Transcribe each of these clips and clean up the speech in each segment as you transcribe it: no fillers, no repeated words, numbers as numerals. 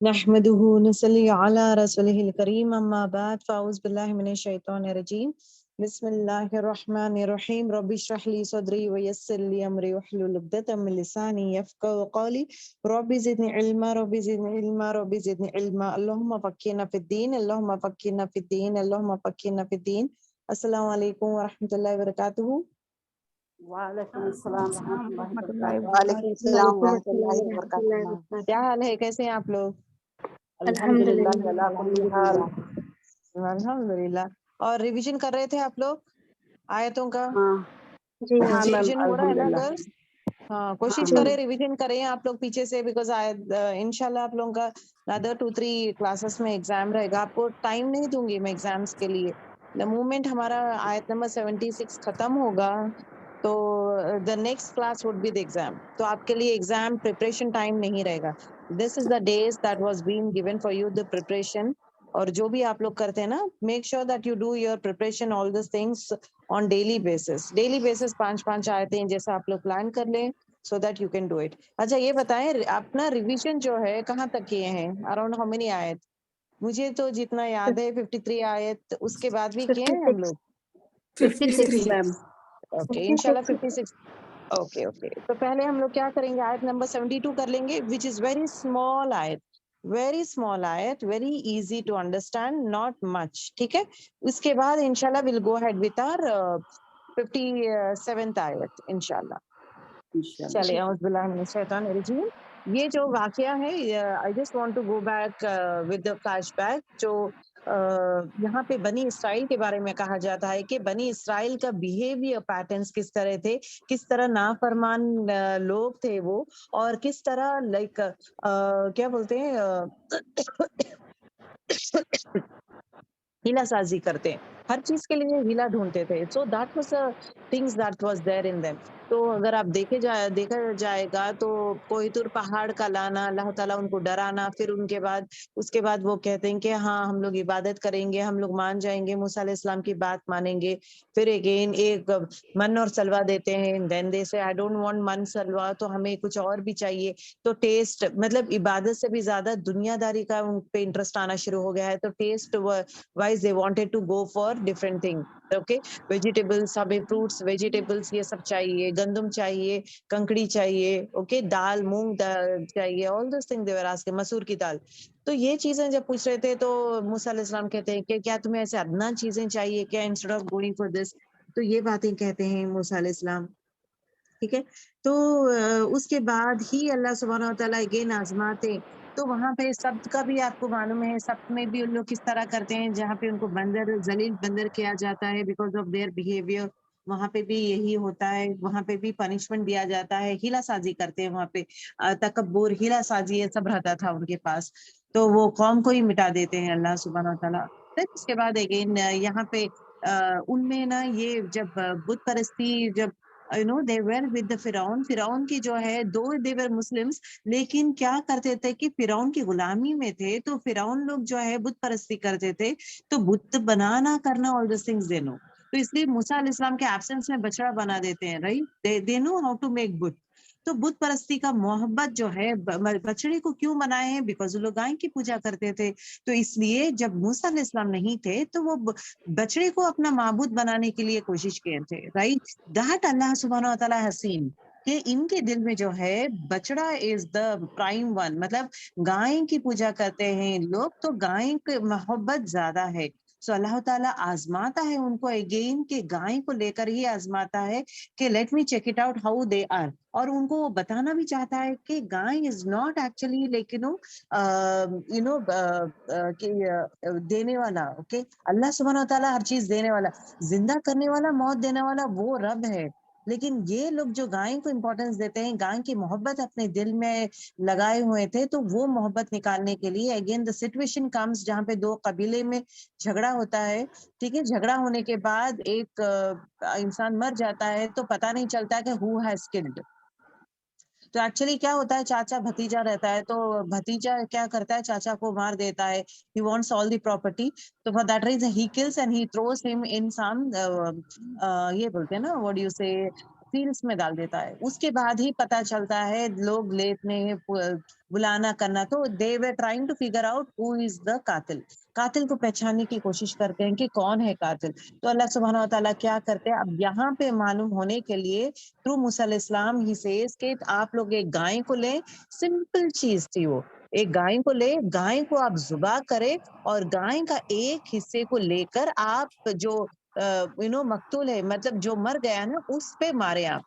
نحمده ونصلي على رسوله الكريم أما بعد فأعوذ بالله من الشيطان الرجيم بسم الله الرحمن الرحيم ربي اشرح لي صدري ويسر لي أمري واحلل عقدة من لساني يفقهوا قولي ربي زدني علما ربي زدني علما ربي زدني علما اللهم فقهنا في الدين اللهم فقهنا في الدين اللهم فقهنا في الدين السلام عليكم ورحمة الله وبركاته. وعلیکم السلام ورحمۃ اللہ وعلیکم وبرکاتہ. السلام وعلیکم ورحمۃ السلام اللہ ورحمۃ اللہ وبرکاتہ. وبرکاتہ. کیا حال ہے؟ کیسے ہیں آپ لوگ؟ الحمدللہ علی کل حال. الحمدللہ. الحمدللہ. اور ریویژن کر رہے تھے آپ لوگ آیتوں کا؟ ہاں جی ہاں میم ریویژن ہو رہا ہے نا الحمدللہ. گرلس؟ ہاں ہاں کوشش میم. کریں ریویژن کریں آپ لوگ پیچھے سے بیکاز انشاءاللہ آپ لوگوں کا another 2-3 کلاسز میں ایگزام رہے گا. آپ کو ٹائم نہیں دوں گی میں ایگزامس کے لیے. دا مومنٹ ہمارا آیت نمبر 76 ختم ہوگا تو the next class will be the exam. تو آپ کے لیے ایگزام پریپریشن ٹائم نہیں رہے گا. This is the days that was been given for you the preparation. اور جو بھی آپ لوگ کرتے ہیں نا make sure that you do your preparation all this things on daily basis. Daily basis 5 آیتیں جیسا آپ لوگ پلان کر لیں so that you can do it. اچھا یہ بتائیں اپنا ریویژن جو ہے کہاں تک کیے ہیں؟ اراؤنڈ ہاؤ مینی آیت؟ مجھے تو جتنا یاد ہے 53 آیت. اس کے بعد بھی کیے ہیں ہم لوگ؟ 56 میم. اوکے انشاءاللہ 56. اوکے تو پہلے ہم لوگ کیا کریں گے؟ آیت نمبر 72 کر لیں گے وچ از ویری اسمال آیت. ویری اسمال آیت, very easy to understand, not much. ٹھیک ہے. اس کے بعد انشاءاللہ we'll go ahead with our 57th آیت انشاءاللہ. انشاءاللہ. چلے اعوذ باللہ من الشیطان الرجیم. یہ جو واقعہ ہے I just want to go back with the flashback. جو یہاں پہ بنی اسرائیل کے بارے میں کہا جاتا ہے کہ بنی اسرائیل کا بیہیویئر پیٹرنس کس طرح تھے, کس طرح نافرمان لوگ تھے وہ, اور کس طرح لائک کیا بولتے ہیں ہیلا سازی کرتے ہیں, ہر چیز کے لیے ہیلا ڈھونڈتے تھے. So that was things that was there in them. تو اگر آپ دیکھا جائے گا تو کوہ طور پہاڑ کا لانا, اللہ تعالیٰ ان کو ڈرانا, پھر اس کے بعد وہ کہتے ہیں کہ ہاں ہم لوگ عبادت کریں گے, ہم لوگ مان جائیں گے, موسیٰ علیہ السلام کی بات مانیں گے. پھر اگین ایک من اور سلوا دیتے ہیں, دین دے سے آئی ڈونٹ وانٹ من سلوا, تو ہمیں کچھ اور بھی چاہیے. تو ٹیسٹ مطلب عبادت سے بھی زیادہ دنیا داری کا ان پہ انٹرسٹ آنا شروع ہو گیا ہے. تو test wise they wanted to go for different thing. okay, vegetables, ہمیں fruits, vegetables یہ سب چاہیے, گندم چاہیے, کنکڑی چاہیے, اوکے, دال, مونگ دال چاہیے, all those things they were asking, مسور کی دال. تو یہ چیزیں جب پوچھ رہے تھے تو موسیٰ علیہ السلام کہتے ہیں کہ کیا تمہیں ایسے ادنا چیزیں چاہیے کیا instead of going for this. تو یہ باتیں کہتے ہیں موسیٰ علیہ السلام. ٹھیک ہے. تو اس کے بعد ہی اللہ سبحانہ و تعالیٰ اگین آزماتے. تو وہاں پہ سبت کا بھی آپ کو معلوم ہے, سبت میں بھی ان لوگ کس طرح کرتے ہیں جہاں پہ ان کو بندر, ذلیل بندر کیا جاتا ہے بیکاز آف دیئر بیہیویئر. وہاں پہ بھی یہی ہوتا ہے, وہاں پہ بھی پنشمنٹ دیا جاتا ہے, ہیلا سازی کرتے ہیں وہاں پہ, تکبر, ہیلا سازی یہ سب رہتا تھا ان کے پاس. تو وہ قوم کو ہی مٹا دیتے ہیں اللہ سبحانہ و تعالیٰ. پھر اس کے بعد اگین یہاں پہ ان میں نا یہ جب بت پرستی, جب they were with the فرعون کی جو ہے دو they were Muslims, لیکن کیا کرتے تھے کہ فرعون کی غلامی میں تھے. تو فرعون لوگ جو ہے بت پرستی کرتے تھے, تو بت بنانا کرنا all these things they know. تو اس لیے موسیٰ علیہ السلام کے ایبسنس میں بچڑا بنا دیتے ہیں, right, they know how to make بت. تو بت پرستی کا محبت جو ہے, بچڑے کو کیوں بنائے ہیں؟ بیکاز وہ لوگ گائے کی پوجا کرتے تھے. تو اس لیے جب موسیٰ علیہ السلام نہیں تھے تو وہ بچڑے کو اپنا معبود بنانے کے لیے کوشش کیے تھے, رائٹ. دیٹ اللہ سبحانہ و تعالیٰ حسین کہ ان کے دل میں جو ہے بچڑا از دا پرائم ون, مطلب گائے کی پوجا کرتے ہیں لوگ, تو گائے کی محبت زیادہ ہے. سو اللہ تعالیٰ آزماتا ہے ان کو اگین کہ گائے کو لے کر ہی آزماتا ہے کہ let me check it out how they are. اور ان کو وہ بتانا بھی چاہتا ہے کہ گائے از ناٹ ایکچولی لیکن دینے والا, اوکے, اللہ سبحانہ و تعالیٰ ہر چیز دینے والا, زندہ کرنے والا, موت دینے والا وہ رب ہے. لیکن یہ لوگ جو گائے کو امپورٹنس دیتے ہیں, گائے کی محبت اپنے دل میں لگائے ہوئے تھے, تو وہ محبت نکالنے کے لیے اگین دا سچویشن کمز جہاں پہ دو قبیلے میں جھگڑا ہوتا ہے. ٹھیک ہے. جھگڑا ہونے کے بعد ایک انسان مر جاتا ہے تو پتہ نہیں چلتا کہ who has killed. تو ایکچولی کیا ہوتا ہے, چاچا بھتیجا رہتا ہے, تو بھتیجا کیا کرتا ہے, چاچا کو مار دیتا ہے, he wants all the property. تو for that reason he kills and he throws him in some یہ بولتے ہیں نا what do you say, fields میں ڈال دیتا ہے. اس کے بعد ہی پتا چلتا ہے لوگ لیٹنے بلانا کرنا. تو they were trying to figure out who is the قاتل. قاتل کو پہچاننے کی کوشش کرتے ہیں کہ کون ہے قاتل. تو اللہ سبحانہ و تعالیٰ کیا کرتے ہیں, اب یہاں پہ معلوم ہونے کے لیے تھرو موسیٰ علیہ السلام ہی سیز کہ آپ لوگ ایک گائے کو لیں. سمپل چیز تھی وہ, ایک گائے کو لے, گائے کو آپ ذبح کرے اور گائے کا ایک حصے کو لے کر آپ جو مقتول ہے, مطلب جو مر گیا نا, اس پہ مارے آپ.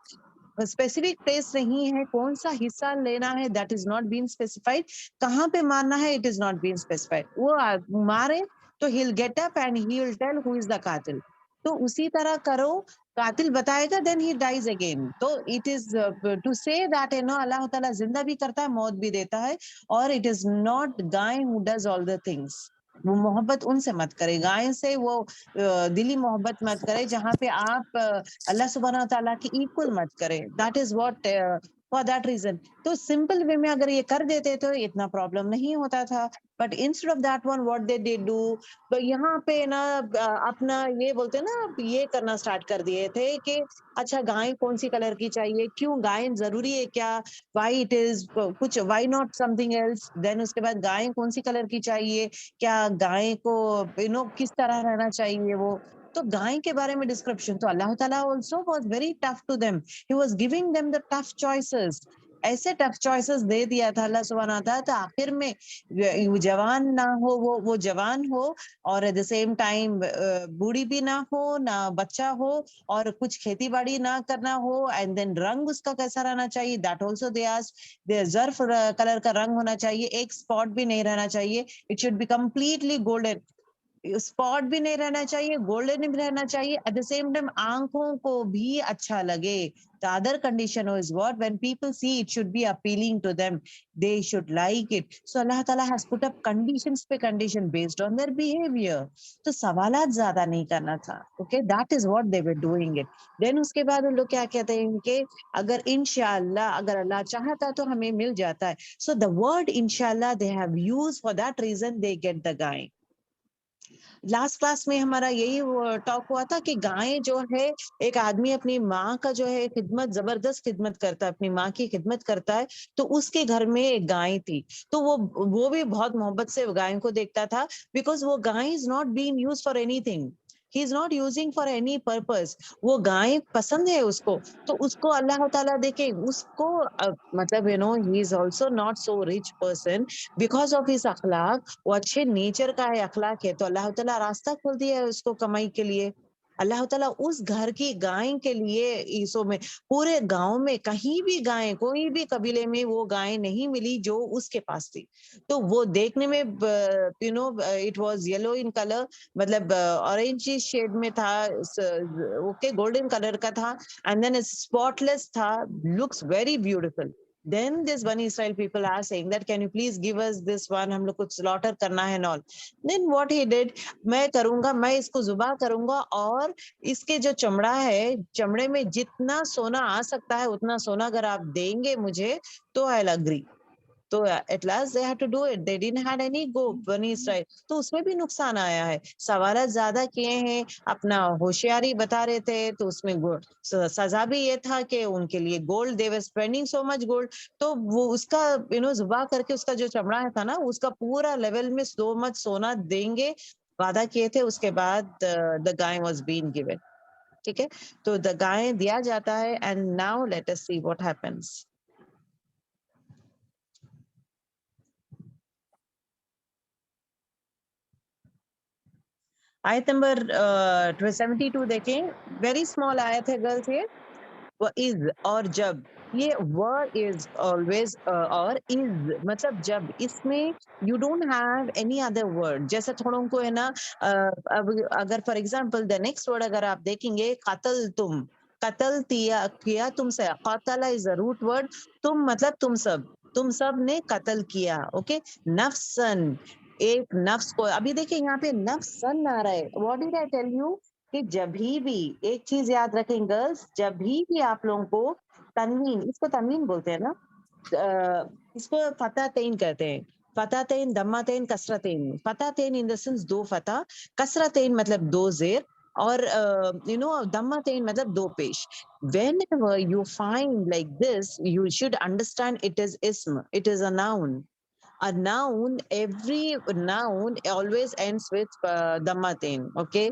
اسپیسیفک پلیس نہیں ہے, کون سا حصہ لینا ہے that is not been specified, کہاں پہ مارنا ہے it is not been specified. وہ مارے تو he will get up and he will tell who is the قاتل. تو اسی طرح کرو, قاتل بتائے گا دین ہی ڈائز اگین. تو it is to say that اللہ تعالیٰ زندہ بھی کرتا ہے, موت بھی دیتا ہے. اور it is not guy who does all the things. وہ محبت ان سے مت کرے, گائے سے وہ دلی محبت مت کرے جہاں پہ آپ اللہ سبحانہ تعالیٰ کی ایکول مت کرے. That is what for that reason. تو سمپل وے میں اگر یہ کر دیتے تو اتنا پرابلم نہیں ہوتا تھا. But instead of that one what they did do, تو یہاں پہ نا اپنا یہ بولتے نا, یہ کرنا سٹارٹ کر دیے تھے کہ اچھا گائے کون سی کلر کی چاہیے, کیوں گائے ضروری ہے کیا, وائی اٹ از کچھ, why not something else. Then اس کے بعد گائے کون سی کلر کی چاہیے, کیا گائے کو کس طرح رہنا چاہیے وہ. تو گائے کے بارے میں ڈسکرپشن. تو اللہ تعالیٰ also was very tough to them. He was giving them the tough choices. ایسے ٹف چوائسز دے دیا تھا اللہ سبحانہ تعالیٰ, تو آخر میں جوان نہ ہو, وہ جوان ہو, اور ایٹ دا سیم ٹائم بوڑھی بھی نہ ہو, نہ بچہ ہو, اور کچھ کھیتی باڑی نہ کرنا ہو. اینڈ دین رنگ اس کا کیسا رہنا چاہیے, دیٹ آلسو دے آسکڈ. ظرف کلر کا رنگ ہونا چاہیے, ایک اسپاٹ بھی نہیں رہنا چاہیے. It should be completely golden. Spot بھی نہیں رہنا چاہیے, گولڈن بھی رہنا چاہیے. ایٹ دا سیم ٹائم آنکھوں کو بھی اچھا لگے. The other condition is what? When people see, it should be appealing to them. They should like it. So Allah Ta'ala has put up conditions pe condition based on their behavior. تو سوالات زیادہ نہیں کرنا تھا. Okay, that is what they were doing it. Then اس کے بعد ان لوگ کیا کہتے ہیں کہ اگر انشاءاللہ, اگر اللہ چاہتا تو ہمیں مل جاتا ہے. So the word انشاءاللہ they have used, for that reason they get the guy. Last class میں ہمارا یہی ٹاک ہوا تھا کہ گائے جو ہے, ایک آدمی اپنی ماں کا جو ہے خدمت, زبردست خدمت کرتا ہے, اپنی ماں کی خدمت کرتا ہے. تو اس کے گھر میں ایک گائے تھی, تو وہ بھی بہت محبت سے گائے کو دیکھتا تھا, بیکاز وہ گائے is not being use for anything, he is not using for any purpose. وہ گائے پسند ہے اس کو, تو اس کو اللہ تعالیٰ دیکھے اس کو مطلب he is also not so rich person because of his اخلاق. وہ اچھے نیچر کا ہے, اخلاق ہے, تو اللہ تعالیٰ راستہ کھول دیا ہے اس کو کمائی کے لیے. اللہ تعالیٰ اس گھر کی گائے کے لیے عیسو میں, پورے گاؤں میں کہیں بھی گائے, کوئی بھی قبیلے میں وہ گائے نہیں ملی جو اس کے پاس تھی. تو وہ دیکھنے میں it was yellow in colour, مطلب اورنج شیڈ میں تھا, اوکے گولڈن کلر کا تھا, اینڈ دین اسپاٹ لیس تھا, looks very beautiful. Then this Bani Israel people are saying that can you please give us this one, ہم لوگ کو slaughter کرنا ہے and all. Then what he did, میں کروں گا, میں اس کو ذبح کروں گا, اور اس کے جو چمڑا ہے, چمڑے میں جتنا سونا آ سکتا ہے اتنا سونا اگر آپ دیں گے مجھے تو I'll agree. تو at last they had to do it. They didn't had any go, Bani Israel. تو اس میں بھی نقصان آیا ہے, سوالات زیادہ کیے ہیں, اپنا ہوشیاری بتا رہے تھے, تو اس میں سزا بھی یہ تھا کہ ان کے لیے gold, they were spending so much gold. تو وہ اس کا ذبح کر کے اس کا جو چمڑا تھا نا, اس کا پورا لیول میں so much سونا دیں گے وعدہ کیے تھے. اس کے بعد the guy was being given. ٹھیک ہے, تو the guy دیا جاتا ہے. and now let us see what happens. آیت نمبر 72 دیکھیں, ویری اسمال آیت ہے گرلس. یہ وَإِذْ, اور جب, یہ is always اور is مطلب جب, اس میں you don't have any other word. جیسے تھوڑوں کو ہے نا, اگر for example the next word اگر آپ دیکھیں گے, قتل تم, قتل کیا تم سے, قاتل از a root word, تم مطلب تم سب نے قتل کیا. اوکے, نفسن, ایک نفس کو. ابھی دیکھیں یہاں پہ نفسن آ رہا ہے. What did I tell you کہ جب بھی ایک چیز یاد رکھیں گرلس, جب بھی آپ لوگوں کو تنوین, اس کو تنوین بولتے ہیں نا, اس کو فتحتین کہتے ہیں. فتحتین, دمتین, کسرتین. فتحتین ان دا سینس دو فتح, کسرتین مطلب دو زیر, اور dammatain matlab do pesh. Whenever you find like this, you should understand it is ism, it is a noun. A noun, every noun always ends with dammatain. Okay,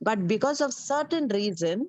but because of certain reason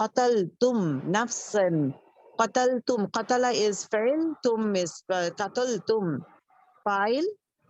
qataltum nafsan, qataltum, qatala is fa'il, tum is qataltum fa'il,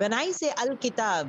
When I say al kitab,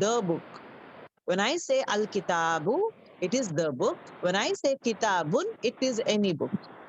the book. When I say al kitabu, it is the book. When I say kitabun, it is any book.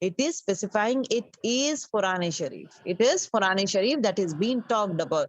it is specifying it is Quran Sharif. It is Quran Sharif that is being talked about.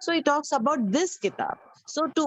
So it talks about this kitab. So to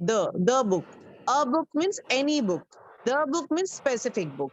The book. A book means any book. The book means specific book.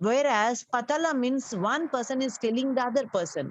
Whereas qatala means one person is killing the other person.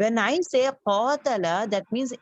When I say qatala, that means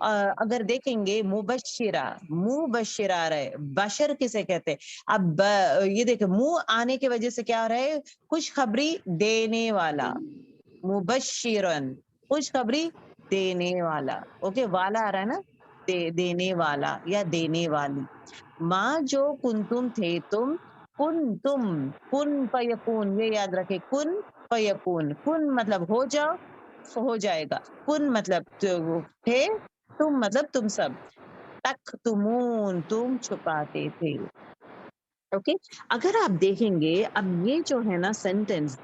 اگر دیکھیں گے مبشرہ آ رہے, بشر کسے کہتے ہیں؟ اب یہ دیکھیں منہ آنے کی وجہ سے کیا ہو رہا ہے, خوشخبری دینے والا, مبشرن خوشخبری دینے والا, اوکے والا آ رہا ہے نا, دینے والا یا دینے والی. ماں جو کنتم تھے تم, کن فیکون, یہ یاد رکھے, کن فیکون, کن مطلب ہو جاؤ, ہو جائے گا, کن مطلب تھے, تم مطلب تم سب, تکتمون تم چھپاتے تھے. اوکے اگر آپ دیکھیں گے اب یہ جو ہے نا سینٹینس,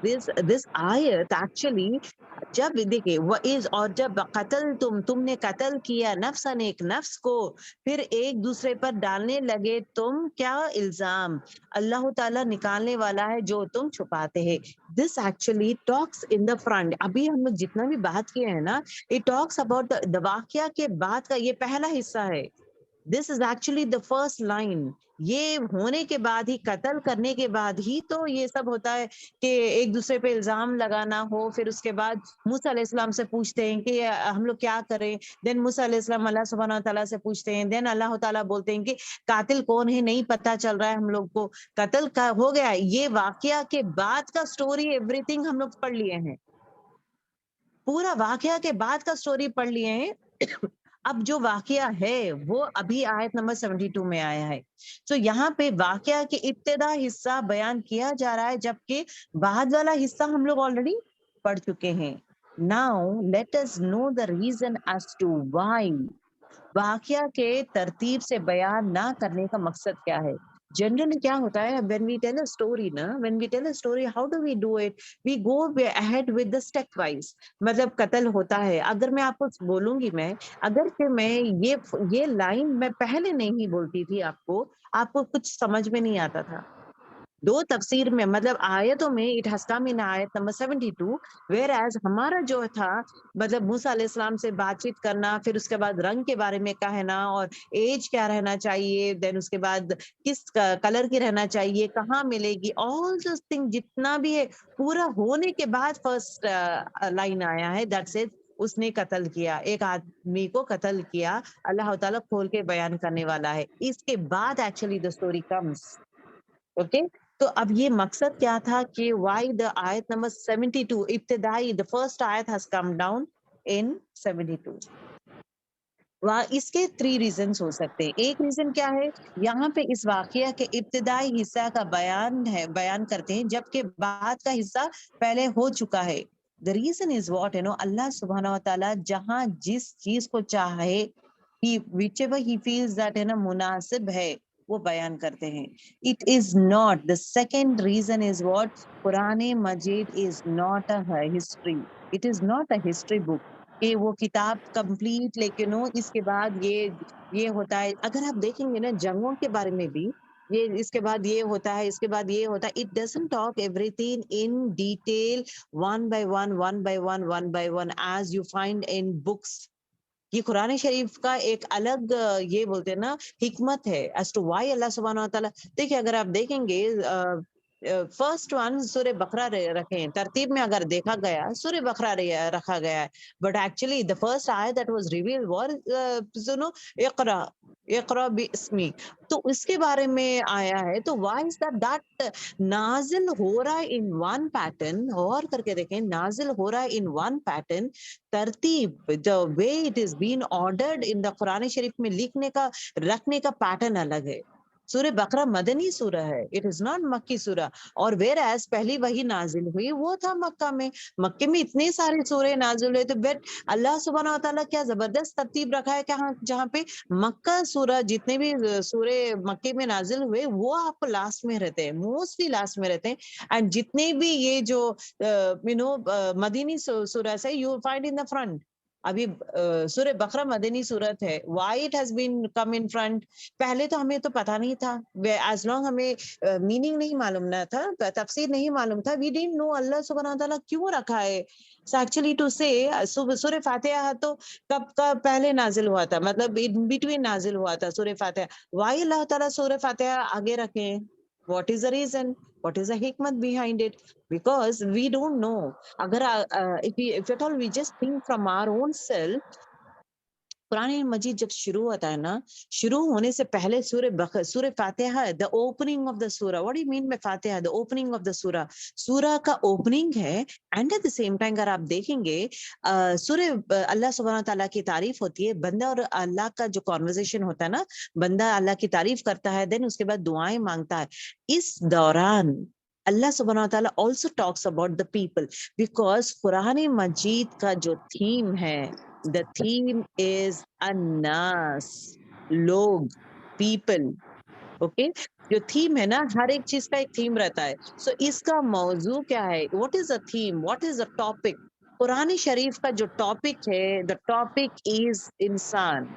دس آیت ایکچولی جب دیکھیں وَإِذْ, اور جب قتل تم نے قتل کیا نفساً ایک نفس کو, پھر ایک دوسرے پر ڈالنے لگے تم کیا الزام, اللہ تعالیٰ نکالنے والا ہے جو تم چھپاتے ہیں. This actually talks in the front. ابھی ہم لوگ جتنا بھی بات کیے ہیں نا, اٹ ٹاکس اباؤٹ دا واقعہ کے بعد کا یہ پہلا حصہ ہے. This is actually the first line. یہ ہونے کے بعد ہی, قتل کرنے کے بعد ہی تو یہ سب ہوتا ہے کہ ایک دوسرے پہ الزام لگانا ہو. پھر اس کے بعد موسیٰ علیہ السلام سے پوچھتے ہیں کہ ہم لوگ کیا کریں. دین موسیٰ علیہ السلام اللہ سبحانہ وتعالیٰ سے پوچھتے ہیں. دین اللہ تعالیٰ بولتے ہیں کہ قاتل کون ہے نہیں پتا چل رہا ہے ہم لوگ کو, قتل کا ہو گیا. یہ واقعہ کے بعد کا سٹوری, ایوری تھنگ ہم لوگ پڑھ لیے ہیں, پورا واقعہ کے بعد کا سٹوری پڑھ لیے ہیں. اب جو واقعہ ہے وہ ابھی آیت نمبر 72 میں آیا ہے. تو یہاں پہ واقعہ کے ابتدا حصہ بیان کیا جا رہا ہے, جبکہ بعد والا حصہ ہم لوگ آلریڈی پڑھ چکے ہیں. Now let us know the reason as to why. واقعہ کے ترتیب سے بیان نہ کرنے کا مقصد کیا ہے. جنرلی کیا ہوتا ہے when we tell a story نا, when we tell a story how do we do it, we go ahead with the step wise. مطلب قتل ہوتا ہے, اگر میں آپ کو بولوں گی, میں اگر کہ میں یہ لائن میں پہلے نہیں بولتی تھی آپ کو کچھ سمجھ میں نہیں آتا تھا. دو تفسیر میں مطلب آیتوں میں اٹ ہیز کم ان آیت نمبر 72, ویئر ایز ہمارا جو تھا مطلب موسیٰ علیہ السلام سے بات چیت کرنا, پھر اس کے بعد رنگ کے بارے میں کہنا, اور ایج کیا رہنا چاہیے, دین اس کے بعد کس کلر کی رہنا چاہیے, کہاں ملے گی, آل دوز تھنگ جتنا بھی ہے پورا ہونے کے بعد فرسٹ لائن آیا ہے, دیٹس اٹ. اس نے قتل کیا, ایک آدمی کو قتل کیا, اللہ تعالیٰ کھول کے بیان کرنے والا ہے. اس کے بعد actually the story comes. Okay تو اب یہ مقصد کیا تھا کہ وائی دا آیت نمبر 72 ابتدائی, the first آیت has come down in 72. اس کے 3 ریزنز ہو سکتے ہیں. ایک ریزن کیا ہے, یہاں پہ اس واقعہ کے ابتدائی حصہ کا بیان کرتے ہیں, جبکہ بعد کا حصہ پہلے ہو چکا ہے. The reason is what, اللہ سبحانہ و تعالیٰ جہاں جس چیز کو چاہے, whichever he feels that مناسب ہے وہ بیان کرتے ہیں. It is not, the second reason is what, Quran Majeed is not a history. It is not a history book کہ وہ کتاب کمپلیٹ, لیکن اس کے بعد یہ ہوتا ہے. اگر آپ دیکھیں گے نا جنگوں کے بارے میں بھی, یہ اس کے بعد یہ ہوتا ہے, اس کے بعد یہ ہوتا ہے. It doesn't talk everything in detail, one by one, as you find in books. یہ قرآن شریف کا ایک الگ یہ بولتے ہیں نا حکمت ہے as to why اللہ سبحانہ و تعالیٰ. دیکھیں اگر آپ دیکھیں گے فرسٹ ون سورہ بقرہ رکھیں, ترتیب میں اگر دیکھا گیا سورہ بقرہ رکھا گیا ہے, but actually the first ayat that was revealed was اقرا باسمی, تو اس کے بارے میں آیا ہے. تو why is that نازل ہو رہا ہے in one pattern, اور کر کے دیکھیں نازل ہو رہا ہے in one pattern, ترتیب the way it is being ordered in the قرآن شریف میں لکھنے کا رکھنے کا پیٹرن الگ ہے. سورہ بقرہ مدنی سورہ ہے, اٹ از ناٹ مکی سورہ. اور ویئر ایز پہلی وہی نازل ہوئی وہ تھا مکہ میں. مکے میں اتنے سارے سورے نازل ہوئے, تو بٹ اللہ سبحانہ و تعالیٰ کیا زبردست ترتیب رکھا ہے کہ جہاں پہ مکہ سورہ, جتنے بھی سورے مکے میں نازل ہوئے وہ آپ کو لاسٹ میں رہتے ہیں, موسٹلی لاسٹ میں رہتے ہیں. اینڈ جتنے بھی یہ جو مدینی سورہ ہے you find in the front. ابھی سورہ بقرہ مدنی صورت ہے, why it has been come in front. پہلے تو ہمیں تو پتہ نہیں تھا, ایز لانگ ہمیں میننگ نہیں معلوم نہ تھا, تفسیر نہیں معلوم تھا, وی ڈidn't know اللہ سبحانہ تعالیٰ کیوں رکھا ہے. ایکچولی ٹو سے سورہ فاتحہ تو کب کا پہلے نازل ہوا تھا, مطلب ان بٹوین نازل ہوا تھا سورہ فاتحہ. وائی اللہ تعالیٰ سورہ فاتحہ آگے رکھیں, what is the reason, what is the hikmat behind it? Because we don't know. Agar if at all we just think from our own self, قرآن مجید جب شروع ہوتا ہے نا، شروع ہونے سے پہلے سورہ فاتحہ، the opening of the surah. What do you mean by فاتحہ؟ the opening of the surah. سورہ کا اوپننگ ہے، and at the same time اگر آپ دیکھیں گے سورہ اللہ سبحانہ تعالیٰ کی تعریف ہوتی ہے، بندہ اور اللہ کا جو کانورزیشن ہوتا ہے نا، بندہ اللہ کی تعریف کرتا ہے، دین اس کے بعد دعائیں مانگتا ہے۔ اس دوران اللہ سبحانہ تعالیٰ also talks about the people because قرآن مجید کا جو تھیم ہے، the theme is الناس، لوگ، people. اوکے، جو تھیم ہے نا، ہر ایک چیز کا ایک تھیم رہتا ہے۔ سو اس کا موضوع کیا ہے؟ What is a theme, what is a topic? قرآن شریف کا جو ٹاپک ہے، the topic is انسان۔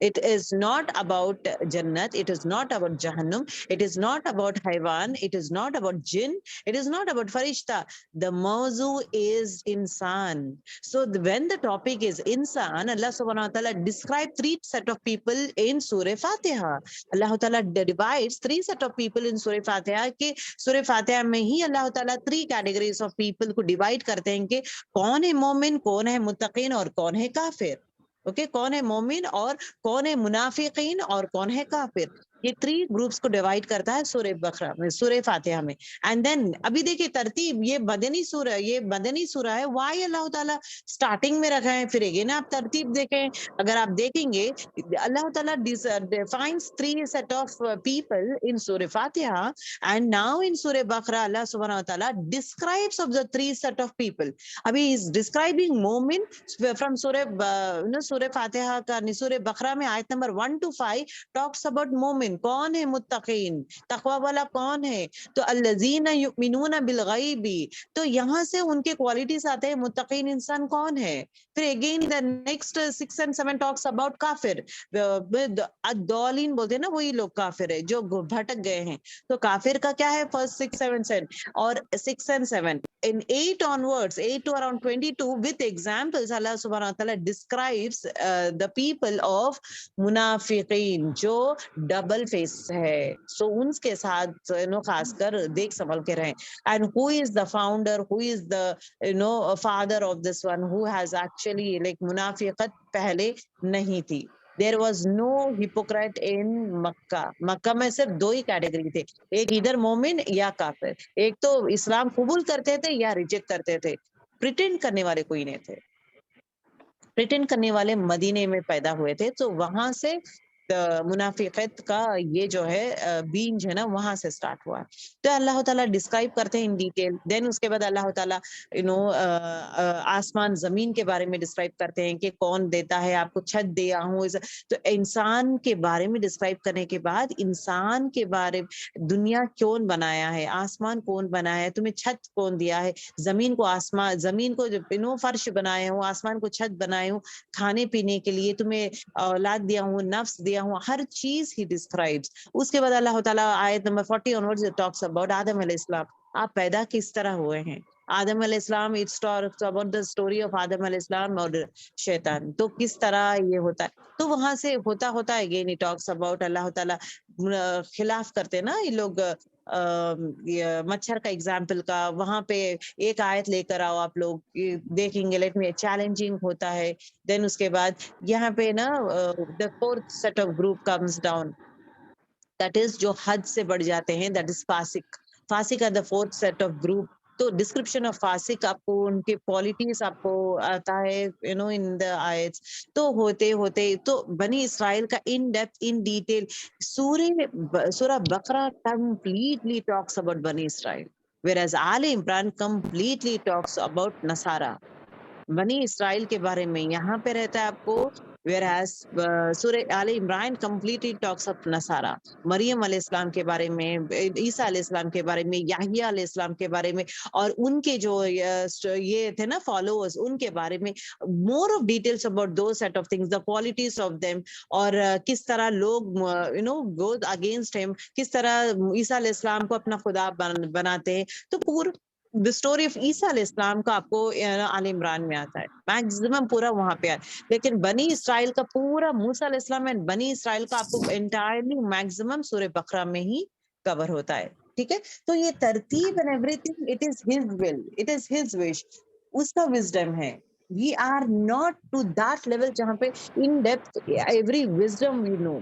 It is not about Jannat, it is not about Jahannam, it is not about Haywan, it is not about Jinn, it is not about Farishta. The mawzu is Insan. So when the topic is Insan, Allah subhanahu wa ta'ala describes three set of people in Surah Fatiha. Allah ta'ala divides three set of people in Surah Fatiha کہ Surah Fatiha میں ہی اللہ تعالیٰ three categories of people کو divide کرتے ہیں کہ کون ہے مومن، کون ہے متقین اور کون ہے کافر۔ اوکے، کون ہے مومن اور کون ہے منافقین اور کون ہے کافر، یہ 3 گروپس کو ڈیوائڈ کرتا ہے سورہ بقرہ میں، سورہ فاتحہ میں۔ اینڈ دین ابھی دیکھیں ترتیب، یہ مدنی سورہ ہے، وائی اللہ تعالیٰ اسٹارٹنگ میں رکھا ہے، پھر اگین آپ ترتیب دیکھیں، اگر آپ دیکھیں گے اللہ تعالیٰ defines 3 set of people in سورہ فاتحہ، and now in سورہ بقرہ اللہ سبحانہ وتعالیٰ describes of the 3 set of people. ابھی is describing مومن from سورہ فاتحہ کا سورہ بقرہ میں آیت نمبر 1 to 5 talks about مومن، کون ہے متقین، تقوی والا کون ہے، تو الذین یؤمنون بالغیب، تو یہاں سے ان کے کوالٹیز آتے ہیں، متقین انسان کون ہے۔ پھر again the next 6 and 7 talks about کافر، الضالین بولتے ہیں نا، وہی لوگ کافر ہے جو بھٹک گئے ہیں، تو کافر کا کیا ہے فرسٹ 6 7 7 اور 6 and 7 in 8 onwards 8 to around 22 with examples Allah subhanahu wa ta'ala describes the people of منافقین جو ڈبل فیس ہے، سو ان کے ساتھ خاص کر دیکھ سنبھل کے رہیں۔ and who is the founder, who is the father of this one who has actually like منافقت پہلے نہیں تھی۔ There was no hypocrite in مکہ، مکہ میں صرف 2 ہی کیٹیگری تھے، ایک ادھر مومن یا کافر، ایک تو اسلام قبول کرتے تھے یا ریجیکٹ کرتے تھے، پریٹینڈ کرنے والے کوئی نہیں تھے۔ پریٹینڈ کرنے والے مدینے میں پیدا ہوئے تھے، تو وہاں سے منافقت کا یہ جو ہے بینج ہے نا، وہاں سے سٹارٹ ہوا۔ تو اللہ تعالیٰ ڈسکرائب کرتے ہیں ان ڈیٹیل، دین اس کے بعد اللہ تعالیٰ آسمان زمین کے بارے میں ڈسکرائب کرتے ہیں کہ کون دیتا ہے آپ کو، چھت دیا ہوں، تو انسان کے بارے میں ڈسکرائب کرنے کے بعد انسان کے بارے میں دنیا کون بنایا ہے، آسمان کون بنایا ہے، تمہیں چھت کون دیا ہے، زمین کو آسمان، زمین کو فرش بنائے ہوں، آسمان کو چھت بنائے ہوں، کھانے پینے کے لیے تمہیں اولاد دیا ہوں، نفس دیا ہوں، ہر چیز ہی ڈسکرائبس۔ اس کے بعد اللہ تعالیٰ آیت نمبر 40 onwards ٹاکس اباؤٹ آدم علیہ السلام، آپ پیدا کس طرح ہوئے ہیں، آدم علیہ السلام، it's talks about the story of آدم علیہ السلام اور شیطان، تو کس طرح یہ ہوتا ہے، تو وہاں سے ہوتا اگین اٹ ٹاکس اباؤٹ اللہ تعالیٰ خلاف کرتے نا یہ لوگ، مچھر کا ایگزامپل کا، وہاں پہ ایک آیت لے کر آؤ، آپ لوگ دیکھیں گے، لیٹ میں چیلنجنگ ہوتا ہے۔ دین اس کے بعد یہاں پہ نا the 4th set of group comes down, that is جو حد سے بڑھ جاتے ہیں، that is فاسق، فاسق are the 4th set of group۔ تو ڈسکرپشن آف فاسق آپ کو ان کے کوالٹیز آپ کو آتا ہے in the آیتس، تو ہوتے ہوتے تو بنی اسرائیل کا ان ڈیپتھ ان ڈیٹیل سورہ بقرہ completely talks about بنی اسرائیل، whereas all Imran completely talks about نصارہ۔ بنی اسرائیل کے بارے میں یہاں پہ رہتا ہے آپ کو، whereas سورہ آل عمران completely talks of نصارہ، مریم علیہ السلام کے بارے میں، عیسیٰ علیہ السلام کے بارے میں، یحییٰ علیہ السلام کے بارے میں، اور ان کے جو یہ تھے نا فالوورز، ان کے بارے میں more of details about those set of things, the qualities of them، اور کس طرح لوگ go against him، کس طرح عیسیٰ علیہ السلام کو اپنا خدا بناتے ہیں، تو پورا the story of عیسیٰ علیہ السلام کا آپ کو آل عمران میں آتا ہے، میکسیمم پورا وہاں پہ آتا ہے، لیکن بنی اسرائیل کا پورا موسیٰ علیہ السلام and بنی اسرائیل کا آپ کو انٹائرلی میکسیمم سورہ بقرہ میں ہی کور ہوتا ہے، ٹھیک ہے۔ تو یہ ترتیب and everything it is his will, it is his wish، اس کا وزڈم ہے، We are not to that level jahan pe in depth every wisdom we know.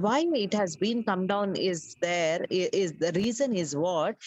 why it has been come down is there is the reason is what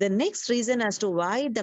The next reason as to why the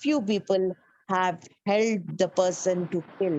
few people have held the person to kill.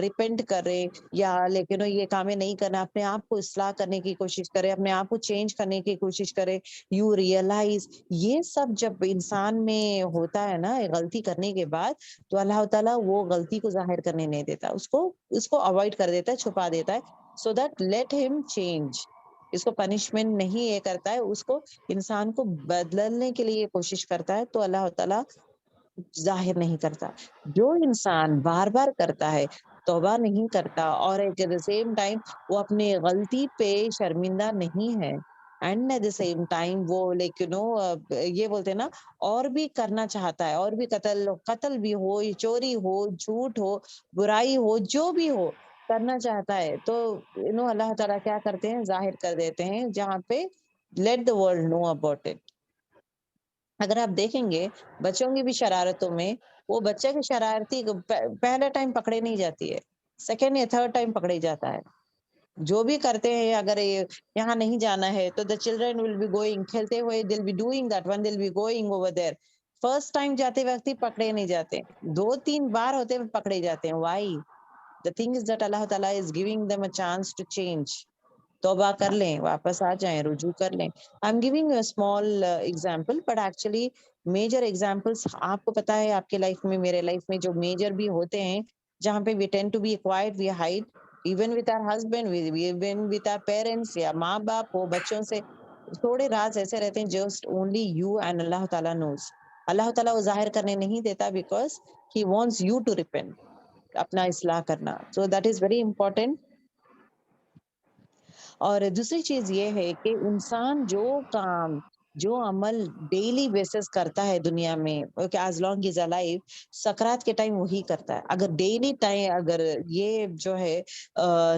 Repent کرے یا لیکن یہ کامیں نہیں کرنا, اپنے آپ کو اصلاح کرنے کی کوشش کرے, اپنے آپ کو چینج کرنے کی کوشش کرے, یو ریئلائز, یہ سب جب انسان میں ہوتا ہے نا غلطی کرنے کے بعد, تو اللہ تعالیٰ وہ غلطی کو ظاہر کرنے نہیں دیتا, اس کو اوائڈ کر دیتا ہے, چھپا دیتا ہے, سو دیٹ لیٹ ہم چینج. اس کو پنشمنٹ نہیں یہ کرتا ہے, اس کو انسان کو بدلنے کے لیے کوشش کرتا ہے, تو اللہ تعالیٰ ظاہر نہیں کرتا. جو انسان بار بار کرتا ہے, توبہ نہیں کرتا, اور ایٹ دا سیم ٹائم وہ اپنی غلطی پہ شرمندہ نہیں ہے, and at the same time وہ یہ بولتے ہیں نا, اور بھی کرنا چاہتا ہے, اور بھی قتل بھی ہو, چوری ہو, جھوٹ ہو, برائی ہو, جو بھی ہو کرنا چاہتا ہے, تو اللہ تعالیٰ کیا کرتے ہیں, ظاہر کر دیتے ہیں, جہاں پہ let the world know about it. اگر آپ دیکھیں گے بچوں کی بھی شرارتوں میں, وہ بچے کی شرارتی پہلا ٹائم پکڑے نہیں جاتی ہے, سیکنڈ یا تھرڈ ٹائم پکڑے جاتا ہے. جو بھی کرتے ہیں, اگر یہاں نہیں جانا ہے تو the children will be going, کھیلتے ہوئے they'll be doing that one, they'll be going over there. First time جاتے وقت ہی پکڑے نہیں جاتے, 2-3 بار ہوتے ہوئے پکڑے جاتے ہیں. why? the thing is that اللہ تعالیٰ is giving them a chance to change. توبہ کر لیں, واپس آ جائیں, رجوع کر لیں. I'm giving you a small example, but actually major examples آپ کو پتا ہے آپ کے لائف میں, میرے لائف میں جو میجر بھی ہوتے ہیں, جہاں پہ we tend to be quiet, we hide, even with our husband, even with our parents, یا ماں باپ ہو, بچوں سے تھوڑے راز ایسے رہتے ہیں just only you and اللہ تعالیٰ knows. اللہ تعالیٰ وہ ظاہر کرنے نہیں دیتا because he wants you to repent, اپنا اصلاح کرنا. So that is very important. اور دوسری چیز یہ ہے کہ انسان جو عمل ڈیلی بیسس کرتا ہے دنیا میں, ایز لانگ از الائیو, سکرات کے ٹائم وہی کرتا ہے. اگر ڈیلی ٹائم اگر یہ جو ہے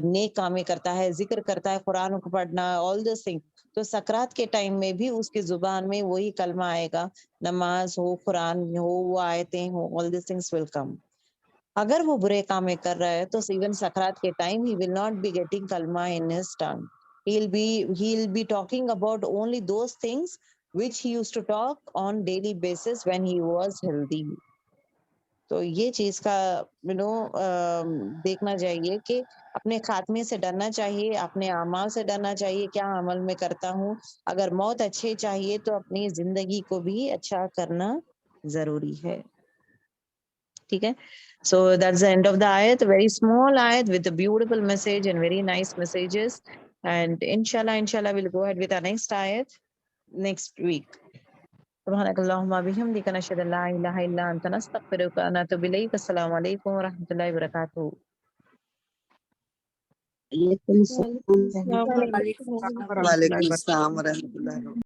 نیک کامیں کرتا ہے, ذکر کرتا ہے, قرآن کو پڑھنا, آل دس تھنگ, تو سکرات کے ٹائم میں بھی اس کی زبان میں وہی کلمہ آئے گا, نماز ہو, قرآن ہو, وہ آیتیں ہو, آل دیس تھنگس ول کم. اگر وہ برے کام میں کر رہا ہے تو ایون سکرات کے time he will not be getting kalma in his tongue. He'll be talking about only those things which he used to talk on daily basis when he was healthy. تو یہ چیز کا دیکھنا چاہیے کہ اپنے خاتمے سے ڈرنا چاہیے, اپنے اعمال سے ڈرنا چاہیے, کیا عمل میں کرتا ہوں. اگر موت اچھے چاہیے تو اپنی زندگی کو بھی اچھا کرنا ضروری ہے. ٹھیک ہے. So that's the end of the ayat, a very small ayat with a beautiful message and very nice messages. And inshallah we'll go ahead with our next ayat next week. سبحانك اللهم وبحمدك نشهد ان لا اله الا انت نستغفرك ونتوب اليك. السلام عليكم ورحمة الله وبركاته. علیکم السلام. السلام علیکم وعلیکم السلام ورحمۃ اللہ.